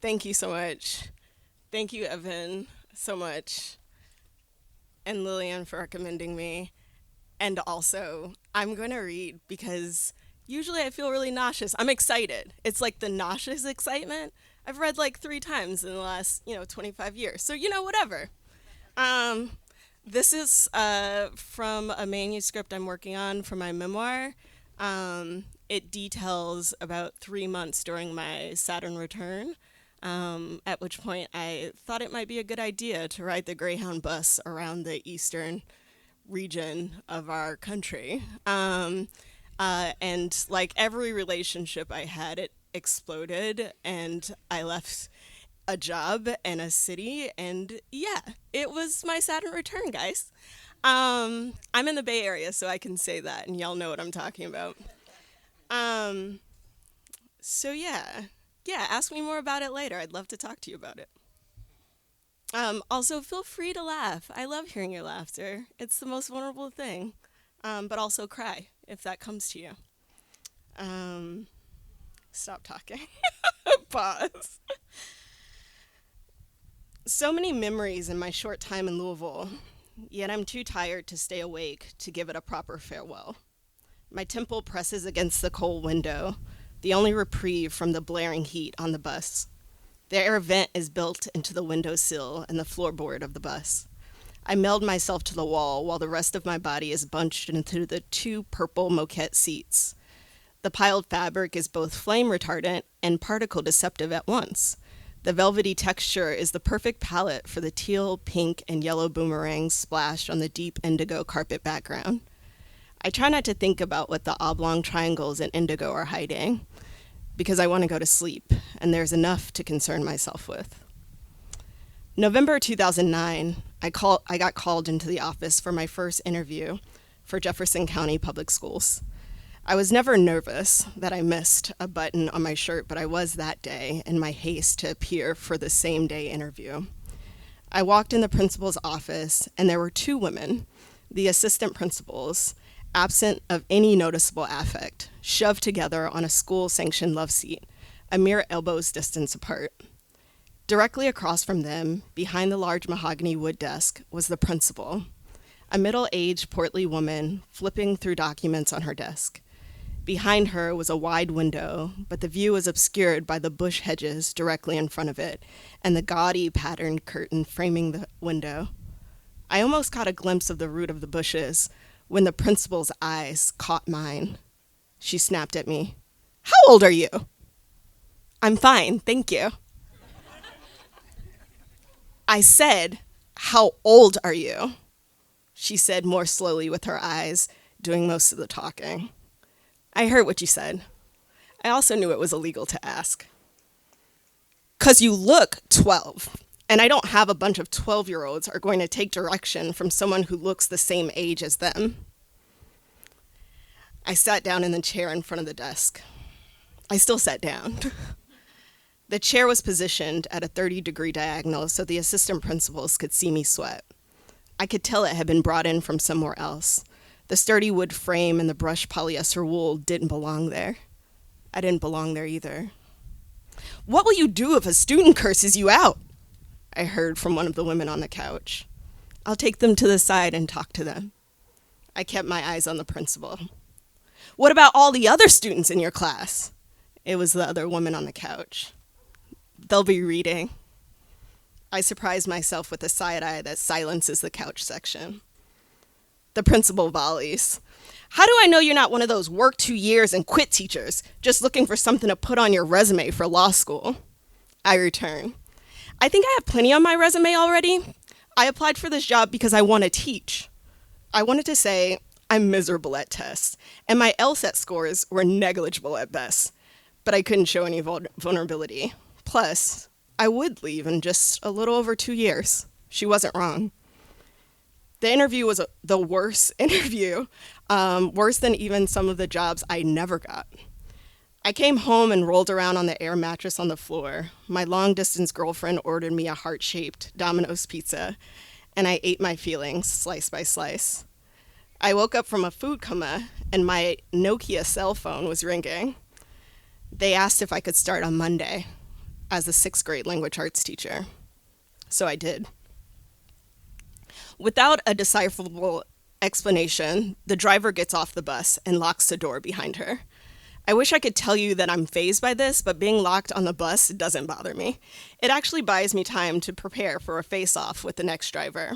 Thank you so much. Thank you, Evan, so much, and Lillian for recommending me. And also, I'm going to read because usually I feel really nauseous. I'm excited. It's like the nauseous excitement. I've read like 3 times in the last, 25 years. So, whatever. Um, this is from a manuscript I'm working on for my memoir. It details about 3 months during my Saturn return, at which point I thought it might be a good idea to ride the Greyhound bus around the eastern region of our country. And like every relationship I had, it exploded, and I left a job and a city, and yeah, it was my Saturn return, guys. I'm in the Bay Area, so I can say that, and y'all know what I'm talking about. Um, so yeah, ask me more about it later. I'd love to talk to you about it. Also, feel free to laugh. I love hearing your laughter. It's the most vulnerable thing. But also cry if that comes to you. Um, Stop talking. Pause. So many memories in my short time in Louisville, yet I'm too tired to stay awake to give it a proper farewell. My temple presses against the cold window, the only reprieve from the blaring heat on the bus. The air vent is built into the windowsill and the floorboard of the bus. I meld myself to the wall while the rest of my body is bunched into the two purple moquette seats. The piled fabric is both flame retardant and particle deceptive at once. The velvety texture is the perfect palette for the teal, pink, and yellow boomerangs splashed on the deep indigo carpet background. I try not to think about what the oblong triangles in indigo are hiding, because I want to go to sleep, and there's enough to concern myself with. November 2009, I got called into the office for my first interview for Jefferson County Public Schools. I was never nervous that I missed a button on my shirt, but I was that day in my haste to appear for the same day interview. I walked in the principal's office, and there were two women, the assistant principals, absent of any noticeable affect, shoved together on a school-sanctioned love seat, a mere elbow's distance apart. Directly across from them, behind the large mahogany wood desk, was the principal, a middle-aged, portly woman flipping through documents on her desk. Behind her was a wide window, but the view was obscured by the bush hedges directly in front of it and the gaudy patterned curtain framing the window. I almost caught a glimpse of the root of the bushes when the principal's eyes caught mine. She snapped at me. "How old are you?" "I'm fine, thank you." I said, "How old are you?" She said more slowly with her eyes, doing most of the talking. "I heard what you said. I also knew it was illegal to ask." "'Cause you look 12, and I don't have a bunch of 12-year-olds are going to take direction from someone who looks the same age as them." I sat down in the chair in front of the desk. I still sat down. The chair was positioned at a 30-degree diagonal so the assistant principals could see me sweat. I could tell it had been brought in from somewhere else. The sturdy wood frame and the brushed polyester wool didn't belong there. I didn't belong there either. "What will you do if a student curses you out?" I heard from one of the women on the couch. "I'll take them to the side and talk to them." I kept my eyes on the principal. "What about all the other students in your class?" It was the other woman on the couch. "They'll be reading." I surprised myself with a side eye that silences the couch section. The principal volleys. "How do I know you're not one of those work 2 years and quit teachers, just looking for something to put on your resume for law school?" I return. "I think I have plenty on my resume already. I applied for this job because I want to teach." I wanted to say I'm miserable at tests, and my LSAT scores were negligible at best, but I couldn't show any vulnerability. Plus, I would leave in just a little over 2 years. She wasn't wrong. The interview was the worst interview, worse than even some of the jobs I never got. I came home and rolled around on the air mattress on the floor. My long-distance girlfriend ordered me a heart-shaped Domino's pizza, and I ate my feelings slice by slice. I woke up from a food coma, and my Nokia cell phone was ringing. They asked if I could start on Monday. as a sixth grade language arts teacher. So I did. Without a decipherable explanation, the driver gets off the bus and locks the door behind her. I wish I could tell you that I'm fazed by this, but being locked on the bus doesn't bother me. It actually buys me time to prepare for a face-off with the next driver.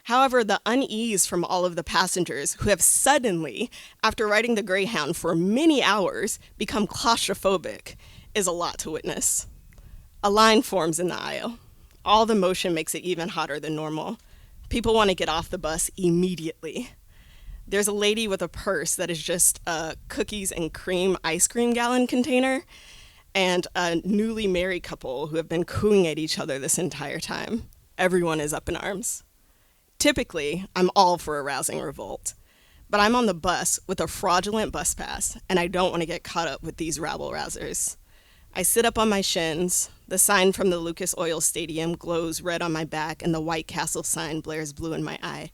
However, the unease from all of the passengers who have suddenly, after riding the Greyhound for many hours, become claustrophobic is a lot to witness. A line forms in the aisle. All the motion makes it even hotter than normal. People want to get off the bus immediately. There's a lady with a purse that is just a cookies and cream ice cream gallon container, and a newly married couple who have been cooing at each other this entire time. Everyone is up in arms. Typically, I'm all for a rousing revolt, but I'm on the bus with a fraudulent bus pass, and I don't want to get caught up with these rabble-rousers. I sit up on my shins, the sign from the Lucas Oil Stadium glows red on my back, and the White Castle sign blares blue in my eye.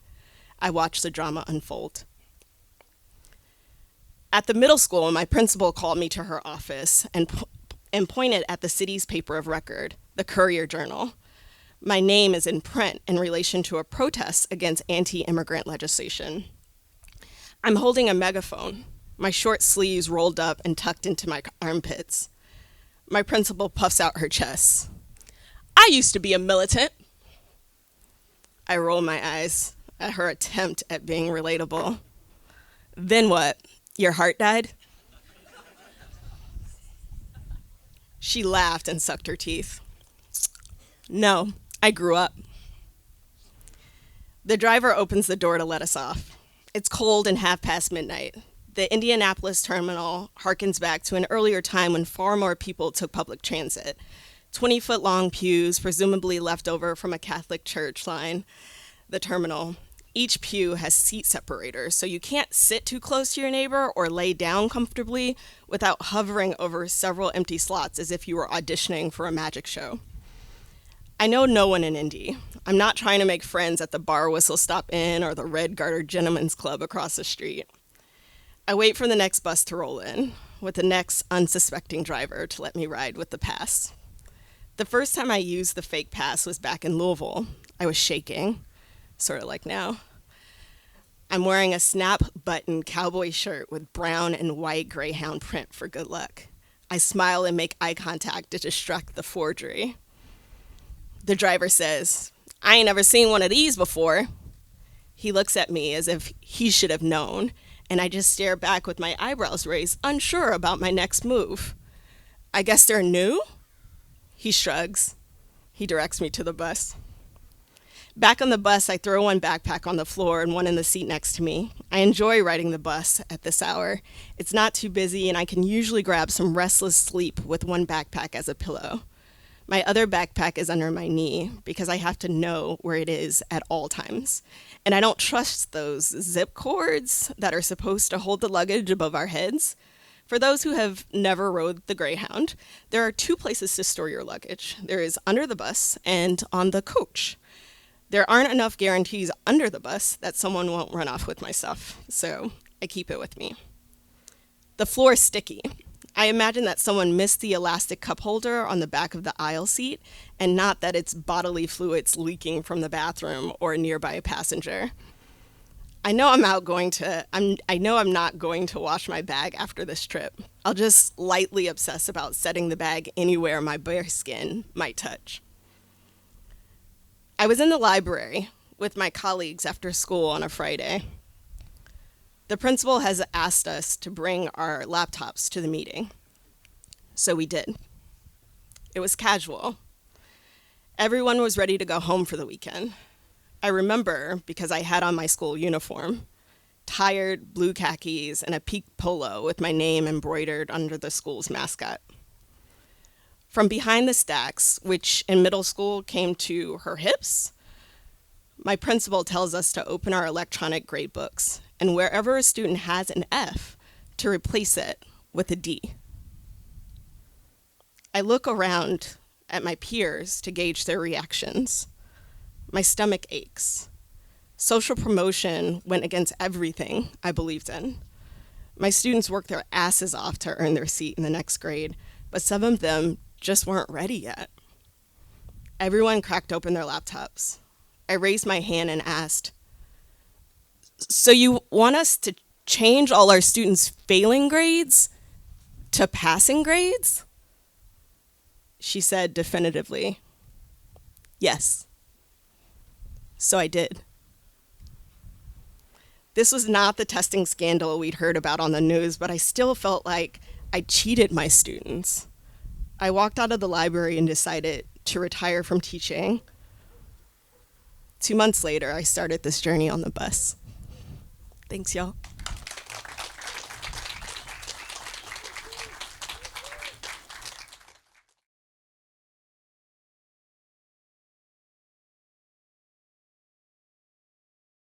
I watch the drama unfold. At the middle school, my principal called me to her office and pointed at the city's paper of record, the Courier-Journal. My name is in print in relation to a protest against anti-immigrant legislation. I'm holding a megaphone, my short sleeves rolled up and tucked into my armpits. My principal puffs out her chest. I used to be a militant. I roll my eyes at her attempt at being relatable. Then what? Your heart died? She laughed and sucked her teeth. No, I grew up. The driver opens the door to let us off. It's cold and midnight. The Indianapolis terminal harkens back to an earlier time when far more people took public transit. 20-foot-long pews, presumably left over from a Catholic church, line the terminal. Each pew has seat separators, so you can't sit too close to your neighbor or lay down comfortably without hovering over several empty slots as if you were auditioning for a magic show. I know no one in Indy. I'm not trying to make friends at the Bar Whistle Stop Inn or the Red Garter Gentlemen's Club across the street. I wait for the next bus to roll in, with the next unsuspecting driver to let me ride with the pass. The first time I used the fake pass was back in Louisville. I was shaking, sort of like now. I'm wearing a snap-button cowboy shirt with brown and white Greyhound print for good luck. I smile and make eye contact to distract the forgery. The driver says, I ain't never seen one of these before. He looks at me as if he should have known, and I just stare back with my eyebrows raised, unsure about my next move. I guess they're new? He shrugs. He directs me to the bus. Back on the bus, I throw one backpack on the floor and one in the seat next to me. I enjoy riding the bus at this hour. It's not too busy, and I can usually grab some restless sleep with one backpack as a pillow. My other backpack is under my knee because I have to know where it is at all times. And I don't trust those zip cords that are supposed to hold the luggage above our heads. For those who have never rode the Greyhound, there are two places to store your luggage. There is under the bus and on the coach. There aren't enough guarantees under the bus that someone won't run off with my stuff, so I keep it with me. The floor is sticky. I imagine that someone missed the elastic cup holder on the back of the aisle seat, and not that it's bodily fluids leaking from the bathroom or a nearby passenger. I know I'm not going to wash my bag after this trip. I'll just lightly obsess about setting the bag anywhere my bare skin might touch. I was in the library with my colleagues after school on a Friday. The principal has asked us to bring our laptops to the meeting, so we did. It was casual. Everyone was ready to go home for the weekend. I remember because I had on my school uniform, tired blue khakis and a peak polo with my name embroidered under the school's mascot. From behind the stacks, which in middle school came to her hips, my principal tells us to open our electronic grade books, and wherever a student has an F, to replace it with a D. I look around at my peers to gauge their reactions. My stomach aches. Social promotion went against everything I believed in. My students worked their asses off to earn their seat in the next grade, but some of them just weren't ready yet. Everyone cracked open their laptops. I raised my hand and asked, "So you want us to change all our students' failing grades to passing grades?" She said definitively, "Yes." So I did. This was not the testing scandal we'd heard about on the news, but I still felt like I cheated my students. I walked out of the library and decided to retire from teaching. 2 months later, I started this journey on the bus. Thanks, y'all.